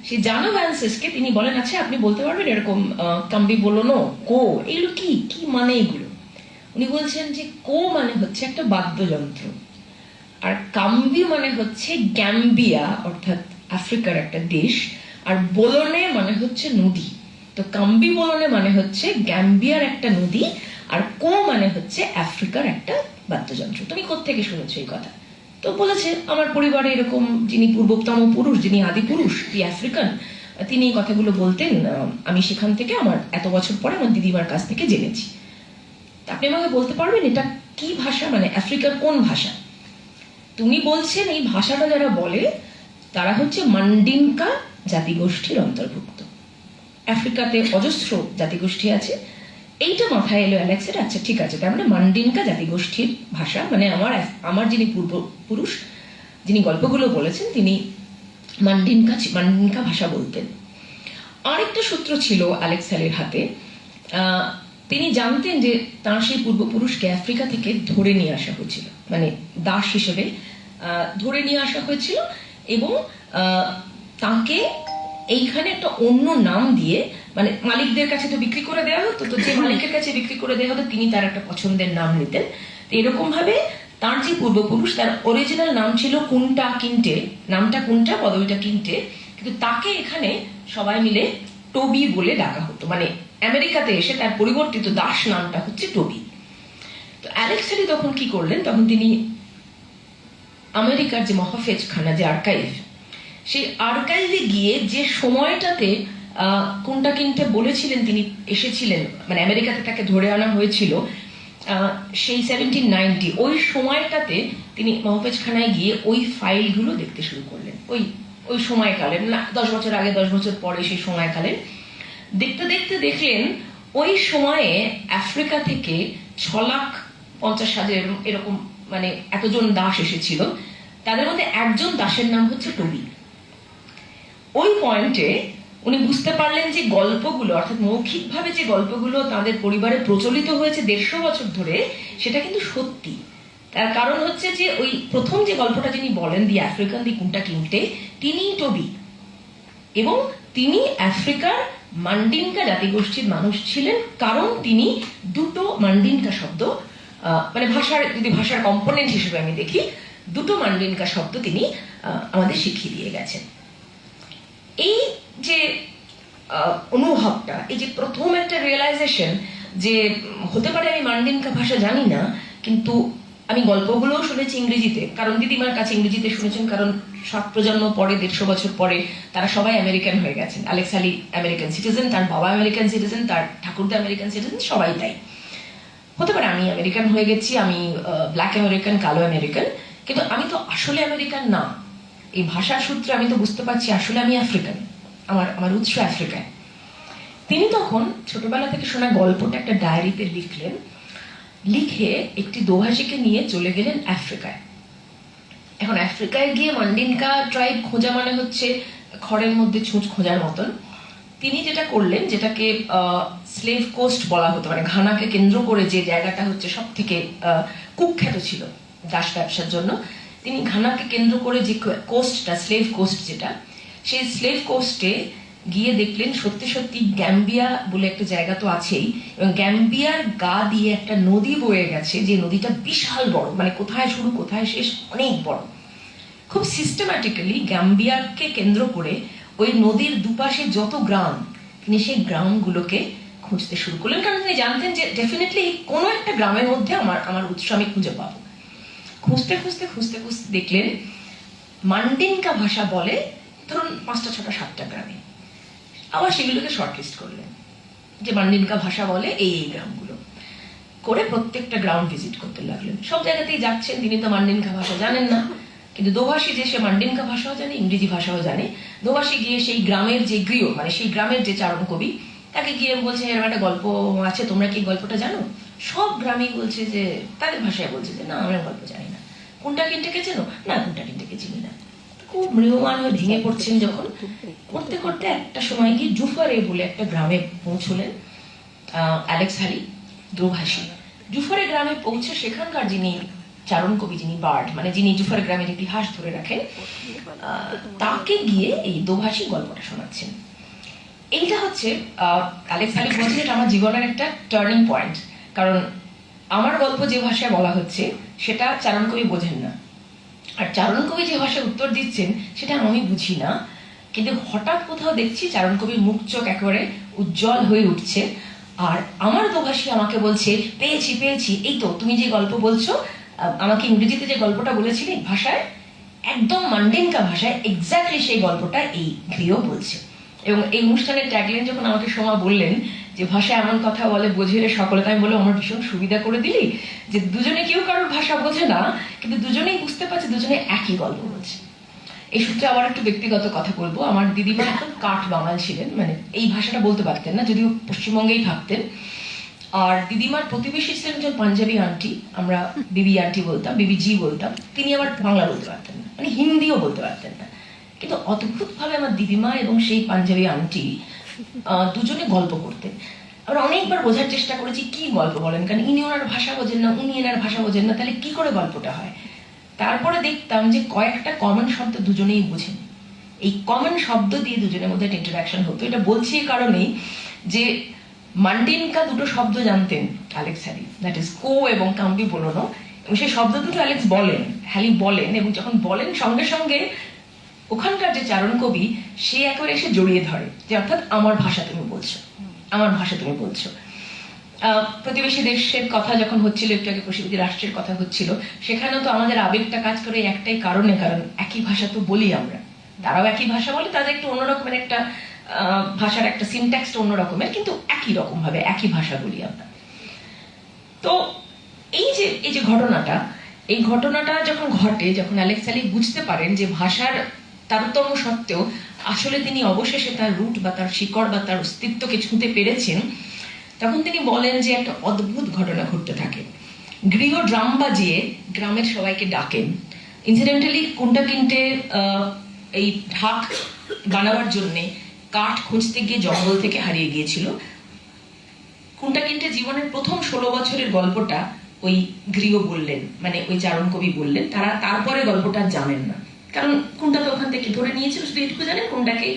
সেই জানা ভ্যানসেসকে তিনি বলেন, আচ্ছা আপনি বলতে পারবেন এরকম কাম্বি বোলোনো, কো, এগুলো কি কি এগুলো? উনি বলছেন যে কো হচ্ছে একটা বাদ্যযন্ত্র, আর কাম্বি হচ্ছে গ্যাম্বিয়া অর্থাৎ আফ্রিকার একটা দেশ, আর বোলোনে হচ্ছে নদী। তো কাম্বি বোলোনে হচ্ছে গ্যাম্বিয়ার একটা নদী, আর কো হচ্ছে আফ্রিকার একটা বাদ্যযন্ত্র। তুমি কোত্থেকে শুনেছো এই কথা? তো বলেছে আমার পরিবারে এরকম যিনি পূর্বতম পুরুষ, যিনি আদি পুরুষ, দি আফ্রিকান, তিনি এই কথাগুলো বলতেন, আমি সেখান থেকে আমার এত বছর পরে আমার দিদিমার কাছ থেকে জেনেছি। আপনি আমাকে বলতে পারবেন এটা কি ভাষা, আফ্রিকার কোন ভাষা? তুমি বলছেন এই ভাষাটা যারা বলে তারা হচ্ছে মান্ডিনকা জাতিগোষ্ঠীর অন্তর্ভুক্ত। আফ্রিকাতে অজস্র জাতিগোষ্ঠী আছে, এইটা মাথায় এলো অ্যালেক্সের। আচ্ছা ঠিক আছে, তার মান্ডিনকা জাতিগোষ্ঠীর ভাষা, আমার যিনি পূর্বপুরুষ, যিনি গল্পগুলো বলেছেন, তিনি মান্ডিনকা ভাষা বলতেন। আরেকটা সূত্র ছিল অ্যালেক্স হ্যালির হাতে। তিনি জানতেন যে তার সেই পূর্বপুরুষকে আফ্রিকা থেকে ধরে নিয়ে আসা হয়েছিল, দাস হিসেবে ধরে নিয়ে আসা হয়েছিল, এবং তাকে এইখানে একটা অন্য নাম দিয়ে, মালিকদের কাছে তো বিক্রি করে দেওয়া হতো, তো যে মালিকের কাছে বিক্রি করে দেওয়া হতো তিনি তার একটা পছন্দের নাম নিতেন। এরকম ভাবে তার যে পূর্বপুরুষ, তার অরিজিনাল নাম ছিল কুন্টা কিন্টে, নামটা কুন্টা, পদবিটা কিন্টে, কিন্তু তাকে এখানে সবাই মিলে টোবি বলে ডাকা হতো। আমেরিকাতে এসে তার পরিবর্তিত দাস নামটা হচ্ছে টোবি। তো অ্যালেক্স হ্যালি তখন কি করলেন, তখন তিনি আমেরিকার যে মহাফেজখানা, যে আর্কাইভ, সেই আর্কাইভে গিয়ে যে সময়টাতে কোনটা কিনতে বলেছিলেন তিনি এসেছিলেন, আমেরিকাতে তাকে ধরে আনা হয়েছিল, সেই 1790, ওই সময়টাতে তিনি মহাফেজখানায় গিয়ে ওই ফাইলগুলো দেখতে শুরু করলেন। ওই সময়কালে, না 10 বছর আগে 10 বছর পরে, সেই সময়কালে দেখতে দেখতে দেখলেন ওই সময়ে আফ্রিকা থেকে 6,50,000 এরকম এতজন দাস এসেছিল, তাদের মধ্যে একজন দাসের নাম হচ্ছে টোবি। ওই পয়েন্টে উনি বুঝতে পারলেন যে গল্পগুলো, অর্থাৎ মৌখিকভাবে যে গল্পগুলো তাদের পরিবারে প্রচলিত হয়েছে 150 বছর ধরে, সেটা কিন্তু সত্যি। তার কারণ হচ্ছে যে ওই প্রথম যে গল্পটা যিনি বলেন, দি আফ্রিকান দি কুন্টা কিন্টে, তিনি টবি, এবং তিনি আফ্রিকার মান্ডিনকা জাতিগোষ্ঠীর মানুষ ছিলেন, কারণ তিনি দুটো মান্ডিনকা শব্দ, মানে ভাষার, যদি ভাষার কম্পোনেন্ট হিসেবে আমি দেখি, দুটো মান্ডিনকা শব্দ তিনি আমাদের শিখিয়ে দিয়ে গেছেন। এই যে অনুভবটা, এই যে প্রথম একটা রিয়েলাইজেশন যে হতে পারে আমি মান্ডিনকা ভাষা জানি না, কিন্তু আমি গল্পগুলোও শুনেছি ইংরেজিতে, কারণ দিদিমার কাছে ইংরেজিতে শুনেছেন, কারণ 7 প্রজন্ম পরে, 150 বছর পরে তারা সবাই আমেরিকান হয়ে গেছেন। অ্যালেক্স হ্যালি আমেরিকান সিটিজেন, তার বাবা আমেরিকান সিটিজেন, তার ঠাকুরদা আমেরিকান সিটিজেন, সবাই তাই। হতে পারে আমি আমেরিকান হয়ে গেছি, আমি ব্ল্যাক আমেরিকান, কালো আমেরিকান, কিন্তু আমি তো আসলে আমেরিকান না। এই ভাষার সূত্রে আমি তো বুঝতে পারছি আসলে আমি আফ্রিকান, আমার উৎস আফ্রিকায়। তিনি তখন ছোটবেলা থেকে শোনা গল্পটা একটা ডায়েরিতে লিখলেন, লিখে একটি দোভাষীকে নিয়ে চলে গেলেন আফ্রিকায়। এখন আফ্রিকায় গিয়ে মান্ডিনকা ট্রাইব খোঁজা মানে হচ্ছে খড়ের মধ্যে ছুঁচ খোঁজার মতন। তিনি যেটা করলেন, যেটাকে স্লেভ কোস্ট বলা হতো, মানে ঘানাকে কেন্দ্র করে যে জায়গাটা হচ্ছে সব থেকে কুখ্যাত ছিল দাস ব্যবসার জন্য, তিনি ঘানাকে কেন্দ্র করে যে কোস্টটা, স্লেভ কোস্ট যেটা, সেই স্লেভ কোস্টে গিয়ে দেখলেন সত্যি সত্যি গ্যাম্বিয়া বলে একটা জায়গা তো আছেই, এবং গ্যাম্বিয়ার গা দিয়ে একটা নদী বয়ে গেছে, যে নদীটা বিশাল বড়, মানে কোথায় শুরু কোথায় শেষ অনেক বড়। খুব সিস্টেম্যাটিক্যালি গ্যাম্বিয়াকে কেন্দ্র করে ওই নদীর দুপাশে যত গ্রাম, তিনি সেই গ্রামগুলোকে খুঁজতে শুরু করলেন, কারণ তিনি জানতেন যে ডেফিনেটলি কোনো একটা গ্রামের মধ্যে আমার উৎস আমি খুঁজে পাবো। খুঁজতে খুঁজতে খুঁজতে খুঁজতে দেখলেন মান্ডিনকা ভাষা বলে ধরুন 5টা 6টা 7টা গ্রামে। আবার সেগুলোকে শর্টলিস্ট করলেন যে মান্ডিনকা ভাষা বলে এই গ্রামগুলো, করে প্রত্যেকটা গ্রাউন্ড ভিজিট করতে লাগলেন। সব জায়গাতেই যাচ্ছেন, তিনি তো মান্ডিনকা ভাষা জানেন না, কিন্তু দোভাষী যে, সে মান্ডিনকা ভাষাও জানে, ইংরেজি ভাষাও জানে। দোভাষী গিয়ে সেই গ্রামের যে গৃহ, মানে সেই গ্রামের যে চারণ কবি, তাকে গিয়ে বলছে এরকম একটা গল্প আছে, তোমরা কি গল্পটা জানো? সব গ্রামেই বলছে যে, তাদের ভাষায় বলছে যে না, আমরা গল্প জানি না। কোনটা কিনটেকে চেনো? না, কোনটা কিনটেকে চিনি না। খুব মৃয়মান হয়ে ভেঙে পড়ছেন যখন, করতে করতে একটা সময় গিয়ে জুফারে বলে একটা গ্রামে পৌঁছলেন অ্যালেক্স হ্যালি, দোভাষী। জুফারে গ্রামে পৌঁছে সেখানকার যিনি চারণ কবি, যিনি বার্ড, মানে যিনি জুফার গ্রামের ইতিহাস ধরে রাখেন, তাকে গিয়ে এই দোভাষী গল্পটা শোনাচ্ছেন। এইটা হচ্ছে অ্যালেক্স হ্যালি বলছেন এটা আমার জীবনের একটা টার্নিং পয়েন্ট, কারণ আমার গল্প যে ভাষায় বলা হচ্ছে সেটা চারণ কবি বোঝেন না, আর চারণ কবি যে ভাষায় উত্তর দিচ্ছেন সেটা আমি বুঝি না, কিন্তু হঠাৎ কোথাও দেখছি চারণ কবির মুখ চোখ একেবারে উজ্জ্বল হয়ে উঠছে, আর আমার দোভাষী আমাকে বলছে পেয়েছি পেয়েছি, এই তো তুমি যে গল্প বলছো, আমাকে ইংরেজিতে যে গল্পটা বলেছিলি ভাষায়, একদম মান্ডিনকা ভাষায় এক্স্যাক্টলি সেই গল্পটা এই গৃহ বলছে। এবং এই অনুষ্ঠানের ট্যাগলাইন যখন আমাকে সোমা বললেন যে ভাষা এমন কথা বলে বোঝে রে সকলে, তাই বলে আমার ভীষণ সুবিধা করে দিলি যে দুজনে কেউ কারোর ভাষা বোঝে না, কিন্তু দুজনেই বুঝতে পারছে দুজনে একই গল্প বলছে। এই সূত্রে আবার একটু ব্যক্তিগত কথা বলবো। আমার দিদিমা একদম কাঠ বাঙাল ছিলেন, মানে এই ভাষাটা বলতে পারতেন না, যদিও পশ্চিমবঙ্গেই থাকতেন। আর দিদিমার প্রতিবেশী ছিলেন একজন পাঞ্জাবি আন্টি, আমরা বিবি আন্টি বলতাম, বিবি জি বলতাম। তিনি আবার বাংলা বলতে পারতেন না, মানে হিন্দিও বলতে পারতেন না। কিন্তু অদ্ভুতভাবে আমার দিদিমা এবং সেই পাঞ্জাবি আন্টি দুজনে গল্প করতেন। আমরা অনেকবার বোঝার চেষ্টা করেছি কি গল্প বলেন, কারণ ইনি ওনার ভাষা বোঝেন না, উনি এনার ভাষা বোঝেন না, তাহলে কি করে গল্পটা হয়। তারপরে দেখতাম যে কয়েকটা কমন শব্দ দুজনেই বোঝেন, এই কমন শব্দ দিয়ে দুজনের মধ্যে একটা ইন্টারাকশন হতো। এটা বলছি এই কারণেই যে মান্ডিনকা দুটো শব্দ জানতেন অ্যালেক্স হ্যালি, দ্যাট ইজ কো এবং কাম্বি বোলোনো, এবং সেই শব্দ দুটো অ্যালেক্স বলেন, হ্যালি বলেন, এবং যখন বলেন সঙ্গে সঙ্গে ওখানকার যে চারণ কবি সে একেবারে এসে জড়িয়ে ধরে, যে অর্থাৎ আমার ভাষা তুমি বলছো, আমার ভাষা তুমি বলছো। প্রতিবেশী দেশের কথা যখন হচ্ছিল, একটু আগে প্রতিবেশী রাষ্ট্রের কথা হচ্ছিল, সেখানেও তো আমাদের আবেগটা কাজ করে একটাই কারণে, কারণ একই ভাষা তো বলি আমরা, তারাও একই ভাষা বলে, তাদের একটু অন্যরকমের একটা ভাষার একটা সিনট্যাক্সটা অন্যরকমের, কিন্তু একই রকম ভাবে একই ভাষা বলি আমরা। তো এই যে ঘটনাটা, এই ঘটনাটা যখন ঘটে, যখন অ্যালেক্স হ্যালি বুঝতে পারেন যে ভাষার তারতম্য সত্ত্বেও আসলে তিনি অবশেষে তার রুট বা তার শিকড় বা তার অস্তিত্বকে ছুঁতে পেরেছেন, তখন তিনি বলেন যে একটা অদ্ভুত ঘটনা ঘটতে থাকে। গৃহ ড্রাম বাজিয়ে গ্রামের সবাইকে ডাকেন। ইনসিডেন্টালি কোনটা কিনতে এই ঢাক বানাবার জন্যে কাঠ খুঁজতে গিয়ে জঙ্গল থেকে হারিয়ে গিয়েছিল। কুন্টা কিন্টে জীবনের প্রথম 16 বছরের গল্পটা ওই গৃহ বললেন, মানে ওই চারণ কবি বললেন। তারপরে গল্পটা জানেন না, কারণ কুন্টা তো ওখান থেকে ধরে নিয়েছিল। শুধু এটুকু জানেন কুন্টাকে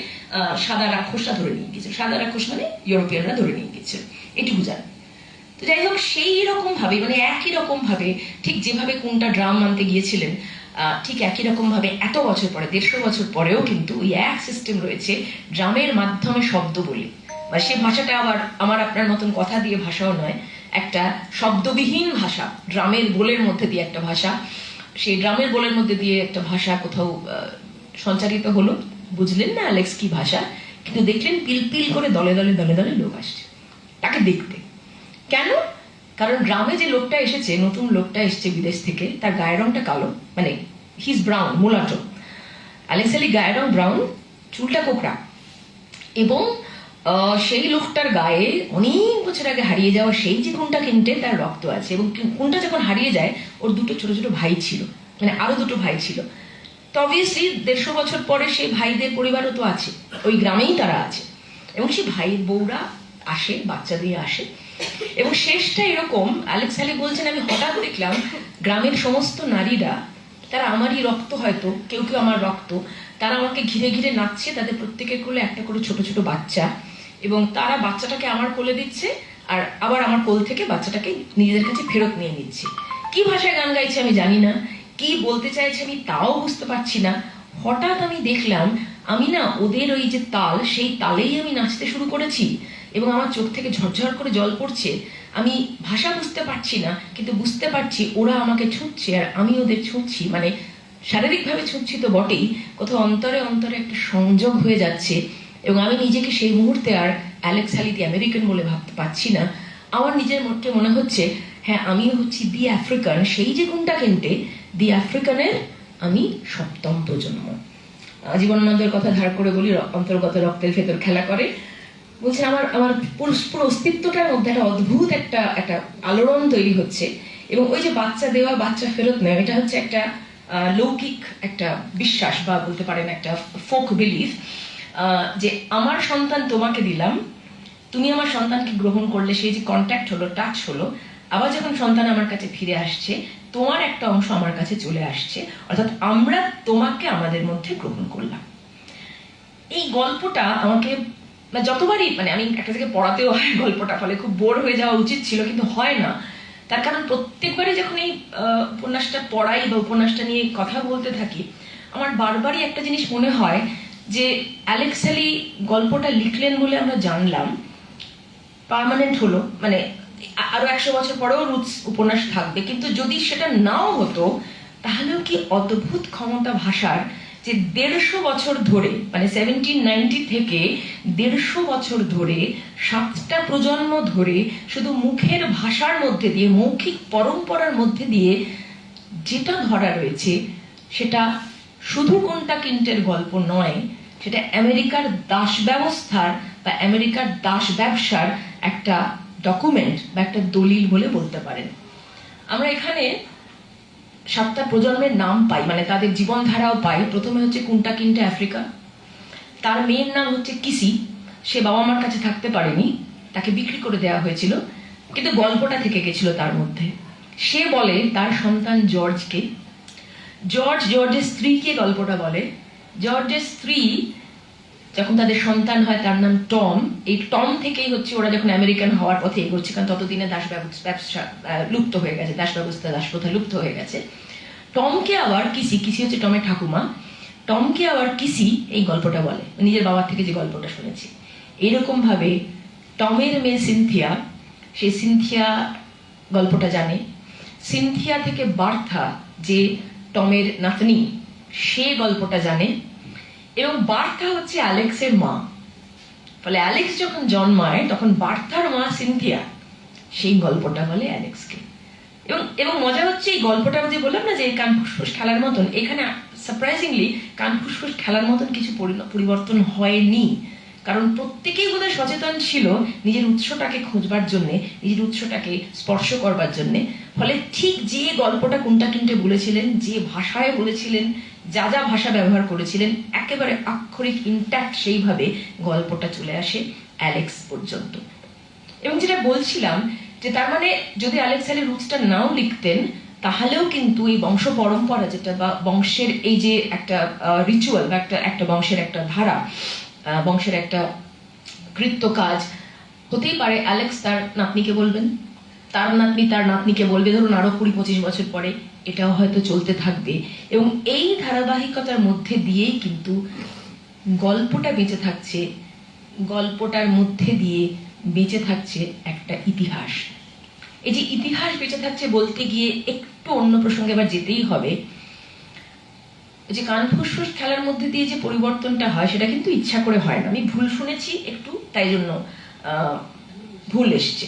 সাদা রাক্ষসরা ধরে নিয়ে গিয়েছিল। সাদা রাক্ষস মানে ইউরোপিয়ানরা ধরে নিয়ে গিয়েছিল, এটুকু জানেন। তো যাই হোক, সেই রকম ভাবে, মানে একই রকম ভাবে, ঠিক যেভাবে কুন্টা ড্রাম আনতে গিয়েছিলেন, ঠিক একই রকম ভাবে এত বছর পরে, 150 বছর পরেও কিন্তু ওই এক সিস্টেম রয়েছে, ড্রামের মাধ্যমে শব্দ বলি। বা সে ভাষাটা আবার আমার আপনার মতন কথা দিয়ে ভাষাও নয়, একটা শব্দবিহীন ভাষা, ড্রামের বোলের মধ্যে দিয়ে একটা ভাষা। সেই ড্রামের বোলের মধ্যে দিয়ে একটা ভাষা কোথাও সঞ্চারিত হলো। বুঝলেন না অ্যালেক্স কি ভাষা, কিন্তু দেখলেন পিলপিল করে দলে দলে দলে দলে লোক আসছে তাকে দেখতে। কেন? কারণ গ্রামে যে লোকটা এসেছে, নতুন লোকটা এসেছে বিদেশ থেকে, তার গায়ের রংটা কালো, মানে হিজ ব্রাউন, মুলাটো। অ্যালেক্স আলী গায়ের রং ব্রাউন, চুলটা কোকড়া, এবং সেই লোকটার গায়ে অনেক বছর আগে হারিয়ে যাওয়া সেই যে কুন্টা কিন্টে তার রক্ত আছে। এবং কুন্টা যখন হারিয়ে যায়, ওর দুটো ছোট ছোট ভাই ছিল, মানে আরো দুটো ভাই ছিল। তো অবভিয়াসলি 150 বছর পরে সেই ভাইদের পরিবারও তো আছে, ওই গ্রামেই তারা আছে, এবং সেই ভাইয়ের বউরা আসে, বাচ্চা দিয়ে আসে। এবং শেষটা এরকম, অ্যালেক্স আলী বলছেন, আমি হঠাৎ দেখলাম গ্রামের সমস্ত নারীরা, তারা আমারই রক্ত, হয়তো কেউ কেউ আমার রক্ত, তারা আমাকে ঘিরে ঘিরে নাচছে, তাদের প্রত্যেকের কোলে একটা করে ছোট ছোট বাচ্চা, এবং তারা বাচ্চাটাকে আমার কোলে দিচ্ছে, আর আবার আমার কোল থেকে বাচ্চাটাকে নিজেদের কাছে ফেরত নিয়ে নিচ্ছে। কি ভাষায় গান গাইছে আমি জানি না, কি বলতে চাইছে আমি তাও বুঝতে পারছি না। হঠাৎ আমি দেখলাম, আমি না ওদের ওই যে তাল, সেই তালেই আমি নাচতে শুরু করেছি, এবং আমার চোখ থেকে ঝরঝর করে জল পড়ছে। আমি ভাষা বুঝতে পারছি না, কিন্তু বুঝতে পারছি ওরা আমাকে ছুঁচ্ছে আর আমি ওদের ছুঁচ্ছি। মানে শারীরিকভাবে ছুঁচ্ছি তো বটেই, কোথাও অন্তরে অন্তরে একটা সংযোগ হয়ে যাচ্ছে। এবং আমি নিজেকে সেই মুহূর্তে আর অ্যালেক্স আলী দি আমেরিকান বলে ভাবতে পারছি না। আমার নিজের মধ্যে মনে হচ্ছে, হ্যাঁ, আমি হচ্ছি দি আফ্রিকান, সেই যে কুন্টা কিন্টে, দি আফ্রিকানের আমি 7ম প্রজন্ম। জীবনানন্দের কথা ধার করে বলি, অন্তর্গত রক্তের ভেতর খেলা করে। বলছেন আমার আমার পুরো অস্তিত্বটার মধ্যে একটা অদ্ভুত একটা একটা আলোড়ন তৈরি হচ্ছে। এবং ওই যে বাচ্চা দেওয়া, বাচ্চা ফেরত নেওয়া, এটা হচ্ছে একটা লৌকিক একটা বিশ্বাস, বা বলতে পারেন একটা ফোক বিলিফ, যে আমার সন্তান তোমাকে দিলাম, তুমি আমার সন্তানকে গ্রহণ করলে, সেই যে কন্ট্যাক্ট হলো, টাচ হলো, আবার যখন সন্তান আমার কাছে ফিরে আসছে, তোমার একটা অংশ আমার কাছে চলে আসছে, অর্থাৎ আমরা তোমাকে আমাদের মধ্যে গ্রহণ করলাম। এই গল্পটা আমাকে যতবারই, মানে আমি একটা থেকে পড়াতেও হয় গল্পটা, ফলে খুব বোর হয়ে যাওয়া উচিত ছিল, কিন্তু হয় না। তার কারণ প্রত্যেকবারই যখন এই উপন্যাসটা পড়াই বা উপন্যাসটা নিয়ে কথা বলতে থাকি, আমার বারবারই একটা জিনিস মনে হয় যে অ্যালেক্স আলী গল্পটা লিখলেন বলে আমরা জানলাম, পার্মানেন্ট হলো, মানে আরো 100 বছর পরেও রুটস উপন্যাস থাকবে, কিন্তু যদি সেটা নাও হতো, তাহলেও কি অদ্ভুত ক্ষমতা ভাষার, যে 150 বছর ধরে, মানে 1790 থেকে 150 বছর ধরে, 7টা প্রজন্ম ধরে, শুধু মুখের ভাষার মধ্যে দিয়ে, মৌখিক পরম্পরার মধ্যে দিয়ে যেটা ধরা রয়েছে, সেটা শুধু কুন্টা কিন্টের গল্প নয়, সেটা আমেরিকার দাস ব্যবস্থার বা আমেরিকার দাস ব্যবসার একটা ডকুমেন্ট বা একটা দলিল বলে বলতে পারেন। আমরা এখানে 7টা প্রজন্মের নাম পাই, মানে তাদের জীবনধারাও পাই। প্রথমে হচ্ছে কুন্টা কিন্টে আফ্রিকা, তার মেয়ের নাম হচ্ছে কিসি। সে বাবা মার কাছে থাকতে পারেনি, তাকে বিক্রি করে দেওয়া হয়েছিল, কিন্তু গল্পটা থেকে গেছিল তার মধ্যে। সে বলে তার সন্তান জর্জকে, জর্জের স্ত্রীকে গল্পটা বলে। জর্জের স্ত্রী যখন তাদের সন্তান হয়, তার নাম টম। এই টম থেকেই হচ্ছে ওরা যখন আমেরিকান হওয়ার পথে এগোচ্ছে, কারণ ততদিনে দাস ব্যবসা লুপ্ত হয়ে গেছে, দাস ব্যবস্থা, দাস প্রথা লুপ্ত হয়ে গেছে। টমকে আবার কিসি হচ্ছে টমের ঠাকুমা, টমকে আবার কিসি এই গল্পটা বলে, নিজের বাবার থেকে যে গল্পটা শুনেছি। এরকম ভাবে টমের মেয়ে সিনথিয়া, সে সিনথিয়া গল্পটা জানে। সিনথিয়া থেকে বার্থা, যে টমের নাতনি, সে গল্পটা জানে। এবং বার্থা হচ্ছে অ্যালেক্সের মা, ফলে অ্যালেক্স যখন জন্মায় তখন বার্থার মা সিনথিয়া সেই গল্পটা বলে অ্যালেক্সকে। এবং মজা হচ্ছে, এই গল্পটা যে বললাম না যে কান ফুসফুস খেলার মতন, এখানে সারপ্রাইজিংলি কান ফুসফুস খেলার মতন কিছু পরিবর্তন হয়নি। কারণ প্রত্যেকেই বোধহয় সচেতন ছিল নিজের উৎসটাকে খোঁজবার জন্যে, নিজের উৎসটাকে স্পর্শ করবার জন্যে। ফলে ঠিক যে গল্পটা কোনটা কিনতে বলেছিলেন, যে ভাষায় বলেছিলেন, যা যা ভাষা ব্যবহার করেছিলেন, একেবারে আক্ষরিক ইনট্যাক্ট সেইভাবে গল্পটা চলে আসে অ্যালেক্স পর্যন্ত। এবং যেটা বলছিলাম যে তার মানে যদি অ্যালেক্স হ্যালি রুটসটা নাও লিখতেন, তাহলেও কিন্তু এই বংশ পরম্পরা যেটা বা বংশের এই যে একটা রিচুয়াল বা একটা বংশের একটা ধারা, বংশের একটা কৃত্য কাজ হতেই পারে। অ্যালেক্স তার নাতনিকে বলবেন, তার নাতনি তার নাতনিকে বলবে, ধরুন আরো 20-25 বছর পরে এটাও হয়তো চলতে থাকবে। এবং এই ধারাবাহিকতার মধ্যে দিয়েই কিন্তু গল্পটা বেঁচে থাকছে, গল্পটার মধ্যে দিয়ে বেঁচে থাকছে একটা ইতিহাস। এই যে ইতিহাস বেঁচে থাকছে বলতে গিয়ে একটু অন্য প্রসঙ্গে এবার যেতেই হবে। যে কান ফুসফুস খেলার মধ্যে দিয়ে যে পরিবর্তনটা হয় সেটা কিন্তু ইচ্ছা করে হয় না। আমি ভুল শুনেছি একটু, তাই জন্য ভুল এসছে।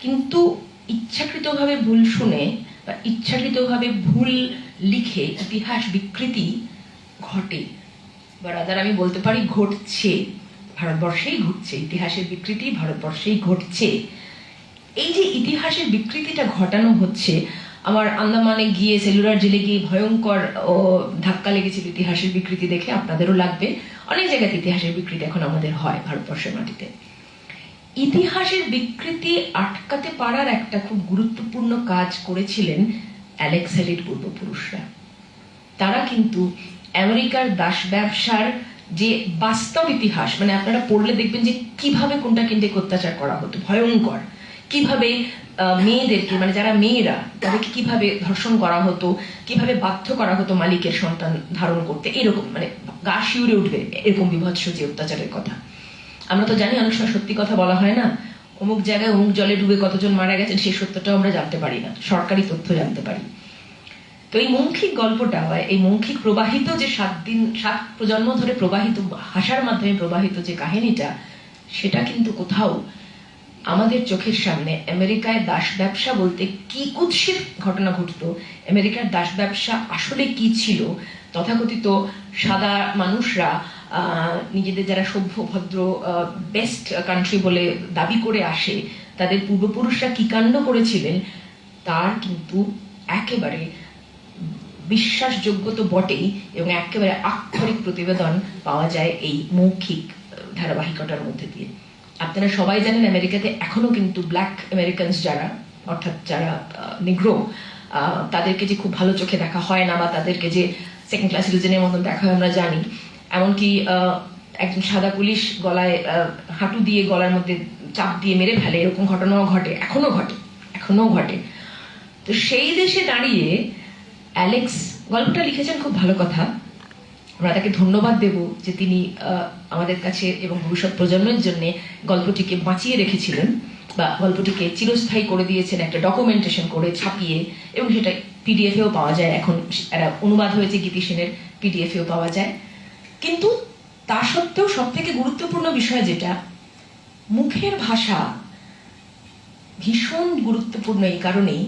কিন্তু ইচ্ছাকৃতভাবে ভুল শুনে বা ইচ্ছাকৃতভাবে ভুল লিখে ইতিহাস বিকৃতি ঘটে, বা রাদার আমি বলতে পারি ঘটছে। ভারতবর্ষেই ঘটছে, ইতিহাসের বিকৃতি ভারতবর্ষেই ঘটছে। এই যে ইতিহাসের বিকৃতিটা ঘটানো হচ্ছে, আমার আন্দামানে গিয়ে সেলুলার জেলে গিয়ে ভয়ঙ্কর ধাক্কা লেগেছিল ইতিহাসের বিকৃতি দেখে, আপনাদেরও লাগবে। অনেক জায়গাতে ইতিহাসের বিকৃতি এখন আমাদের হয় ভারতবর্ষের মাটিতে। ইতিহাসের বিকৃতি আটকাতে পারার একটা খুব গুরুত্বপূর্ণ কাজ করেছিলেন অ্যালেক্স হ্যালির পূর্বপুরুষরা। তারা কিন্তু আমেরিকার দাস ব্যবসার যে বাস্তব ইতিহাস, মানে আপনারা পড়লে দেখবেন যে কিভাবে কোনটা কিনতে অত্যাচার করা হতো, ভয়ঙ্কর, কিভাবে মেয়েদেরকে, মানে যারা মেয়েরা তাদেরকে কিভাবে ধর্ষণ করা হতো, কিভাবে বাধ্য করা হতো মালিকের সন্তান ধারণ করতে, এরকম মানে গা শিউরে উঠবে এরকম বিভৎস যে অত্যাচারের কথা। আমরা তো জানি অনেক সময় সত্যি কথা বলা হয় না, অমুক জায়গায় অমুক জলে ডুবে কতজন মারা গেছেন সেই সত্যটাও আমরা জানতে পারি না, সরকারি তথ্য জানতে পারি। তো এই মৌখিক গল্পটা বা এই মৌখিক প্রবাহিত যে 7 প্রজন্ম ধরে প্রবাহিত, ভাষার মাধ্যমে প্রবাহিত যে কাহিনীটা, সেটা কিন্তু কোথাও আমাদের চোখের সামনে আমেরিকায় দাস ব্যবসা বলতে কি কুৎসিত ঘটনা ঘটতো, আমেরিকার দাস ব্যবসা আসলে কি ছিল, তথাকথিত সাদা মানুষরা নিজেদের যারা সভ্য ভদ্র বেস্ট কান্ট্রি বলে দাবি করে আসে, তাদের পূর্বপুরুষরা কি কাণ্ড করেছিলেন, তার কিন্তু একেবারে বিশ্বাসযোগ্য তো বটেই, এবং একেবারে আক্ষরিক প্রতিবেদন পাওয়া যায় এই মৌখিক ধারাবাহিকতার মধ্যে দিয়ে। আপনারা সবাই জানেন আমেরিকাতে এখনো কিন্তু ব্ল্যাক আমেরিকানস যারা, অর্থাৎ যারা নিগ্রো, তাদেরকে যে খুব ভালো চোখে দেখা হয় না, বা তাদেরকে যে সেকেন্ড ক্লাস সিটিজেনের মতন দেখা হয় আমরা জানি। এমনকি একজন সাদা পুলিশ গলায় হাঁটু দিয়ে গলার মধ্যে চাপ দিয়ে মেরে ফেলে, এরকম ঘটনাও ঘটে, এখনো ঘটে। তো সেই দেশে দাঁড়িয়ে অ্যালেক্স গল্পটা লিখেছেন, খুব ভালো কথা, আমরা তাকে ধন্যবাদ দেব যে তিনি আমাদের কাছে এবং ভবিষ্যৎ প্রজন্মের জন্য গল্পটিকে বাঁচিয়ে রেখেছিলেন, বা গল্পটিকে চিরস্থায়ী করে দিয়েছেন একটা ডকুমেন্টেশন করে ছাপিয়ে, এবং সেটা পিডিএফেও পাওয়া যায়, এখন একটা অনুবাদ হয়েছে গীতি সেনের, পিডিএফেও পাওয়া যায়। কিন্তু তা সত্ত্বেও সব থেকে গুরুত্বপূর্ণ বিষয় যেটা, মুখের ভাষা ভীষণ গুরুত্বপূর্ণ এই কারণেই,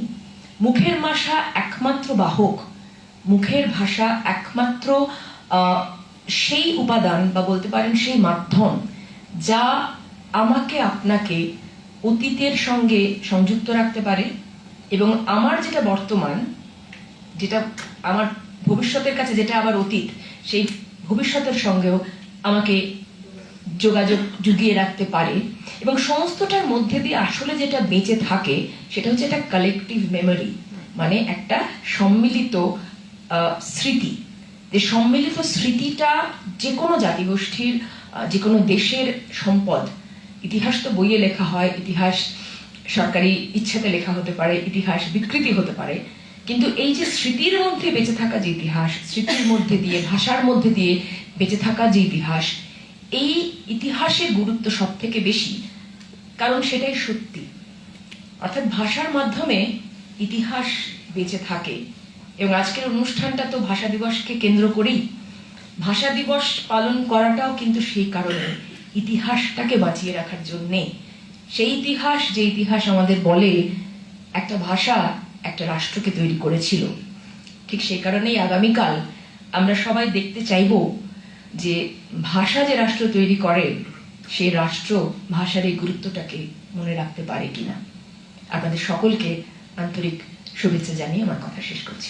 মুখের ভাষা একমাত্র বাহক, মুখের ভাষা একমাত্র সেই উপাদান বা বলতে পারেন সেই মাধ্যম যা আমাকে আপনাকে অতীতের সঙ্গে সংযুক্ত রাখতে পারে, এবং আমার যেটা বর্তমান, যেটা আমার ভবিষ্যতের কাছে যেটা আবার অতীত, সেই ভবিষ্যতের সঙ্গেও আমাকে যোগাযোগ জুগিয়ে রাখতে পারে। এবং সমস্তটার মধ্যে দিয়ে আসলে যেটা বেঁচে থাকে সেটা হচ্ছে একটা কালেকটিভ মেমোরি, মানে একটা সম্মিলিত স্মৃতি। যে সম্মিলিত স্মৃতিটা যে কোনো জাতিগোষ্ঠীর, যে কোনো দেশের সম্পদ। ইতিহাস তো বইয়ে লেখা হয়, ইতিহাস সরকারি ইচ্ছাতে লেখা হতে পারে, ইতিহাস বিকৃতি হতে পারে, কিন্তু এই যে স্মৃতির মধ্যে বেঁচে থাকা যে ইতিহাস, স্মৃতির মধ্যে দিয়ে, ভাষার মধ্যে দিয়ে বেঁচে থাকা যে ইতিহাস, এই ইতিহাসের গুরুত্ব সব থেকে বেশি, কারণ সেটাই সত্যি। অর্থাৎ ভাষার মাধ্যমে ইতিহাস বেঁচে থাকে। এবং আজকের অনুষ্ঠানটা তো ভাষা দিবসকে কেন্দ্র করেই, ভাষা দিবস পালন করাটাও কিন্তু সেই কারণে, ইতিহাসটাকে বাঁচিয়ে রাখার জন্যে। সেই ইতিহাস, যে ইতিহাস আমাদের বলে একটা ভাষা একটা রাষ্ট্রকে তৈরি করেছিল। ঠিক সেই কারণেই আগামীকাল আমরা সবাই দেখতে চাইব যে ভাষা যে রাষ্ট্র তৈরি করে সেই রাষ্ট্র ভাষার এই গুরুত্বটাকে মনে রাখতে পারে কিনা। আপনাদের সকলকে আন্তরিক শুভেচ্ছা জানিয়ে আমার কথা শেষ করছি।